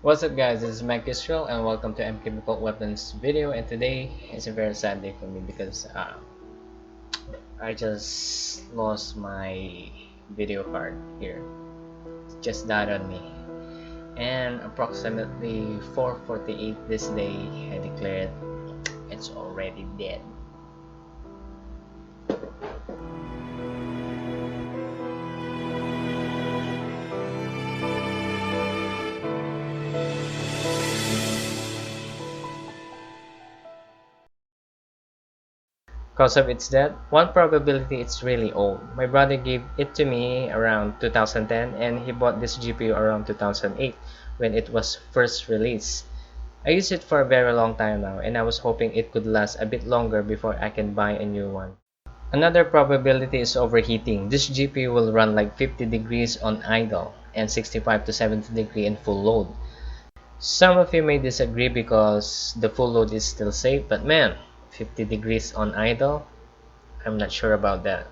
What's up guys, this is Mike Israel and welcome to MK Default Weapons video, and today is a very sad day for me because I just lost my video card here. It just died on me, and approximately 4:48 this day I declared it's already dead. Cause of its death, one probability it's really old. My brother gave it to me around 2010 and he bought this GPU around 2008 when it was first released. I used it for a very long time now and I was hoping it could last a bit longer before I can buy a new one. Another probability is overheating. This GPU will run like 50 degrees on idle and 65 to 70 degrees in full load. Some of you may disagree because the full load is still safe, but man, 50 degrees on idle? I'm not sure about that.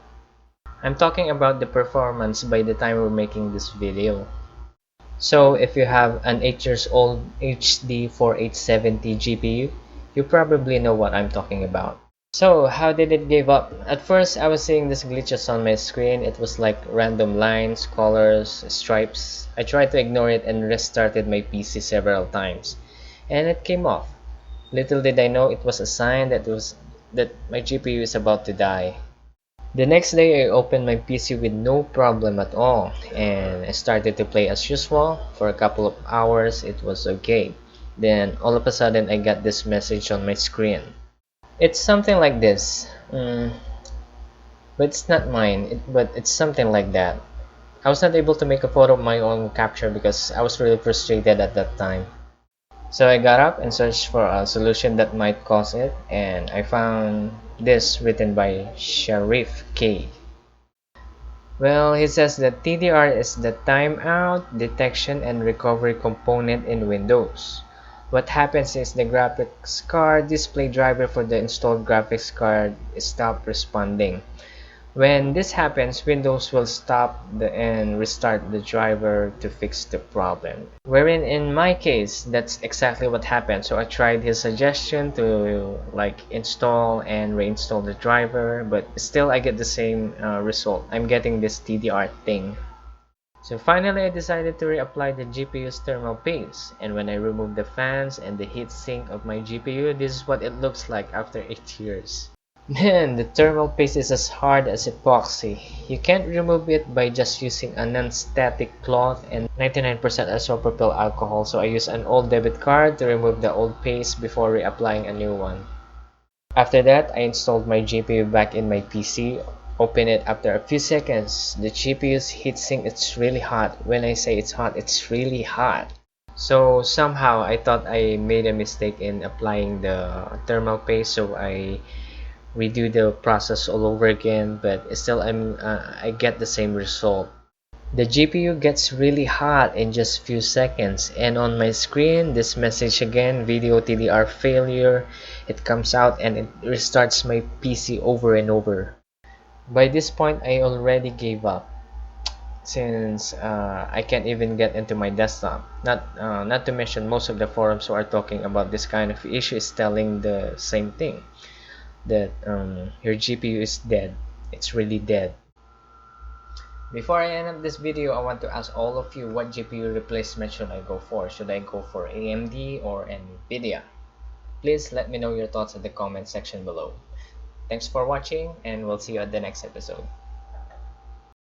I'm talking about the performance by the time we're making this video. So if you have an 8 years old HD 4870 GPU, you probably know what I'm talking about. So how did it give up? At first I was seeing these glitches on my screen. It was like random lines, colors, stripes. I tried to ignore it and restarted my PC several times, and it came off. Little did I know it was a sign that my GPU is about to die. The next day I opened my PC with no problem at all and I started to play as usual. For a couple of hours it was okay. Then all of a sudden I got this message on my screen. It's something like this. But it's not mine, but it's something like that. I was not able to make a photo of my own capture because I was really frustrated at that time. So I got up and searched for a solution that might cause it, and I found this written by Sharif K. Well, he says that TDR is the timeout, detection, and recovery component in Windows. What happens is the graphics card display driver for the installed graphics card stops responding. When this happens, Windows will stop and restart the driver to fix the problem. Wherein in my case, that's exactly what happened. So I tried his suggestion to install and reinstall the driver, but still I get the same result. I'm getting this TDR thing. So finally I decided to reapply the GPU's thermal paste, and when I removed the fans and the heatsink of my GPU, this is what it looks like after 8 years. Man, the thermal paste is as hard as epoxy. You can't remove it by just using a non-static cloth and 99% isopropyl alcohol, so I used an old debit card to remove the old paste before reapplying a new one. After that, I installed my GPU back in my PC. Open it after a few seconds. The GPU's heatsink is really hot. When I say it's hot, it's really hot. So somehow I thought I made a mistake in applying the thermal paste, so I redo the process all over again, but still I get the same result. The GPU gets really hot in just few seconds, and on my screen this message again, video TDR failure. It comes out and it restarts my PC over and over. By this point I already gave up, since I can't even get into my desktop. Not to mention most of the forums who are talking about this kind of issue is telling the same thing, that your GPU is dead. It's really dead. Before I end up this video, I want to ask all of you, what GPU replacement should I go for? Should I go for AMD or NVIDIA? Please let me know your thoughts in the comment section below. Thanks for watching, and we'll see you at the next episode.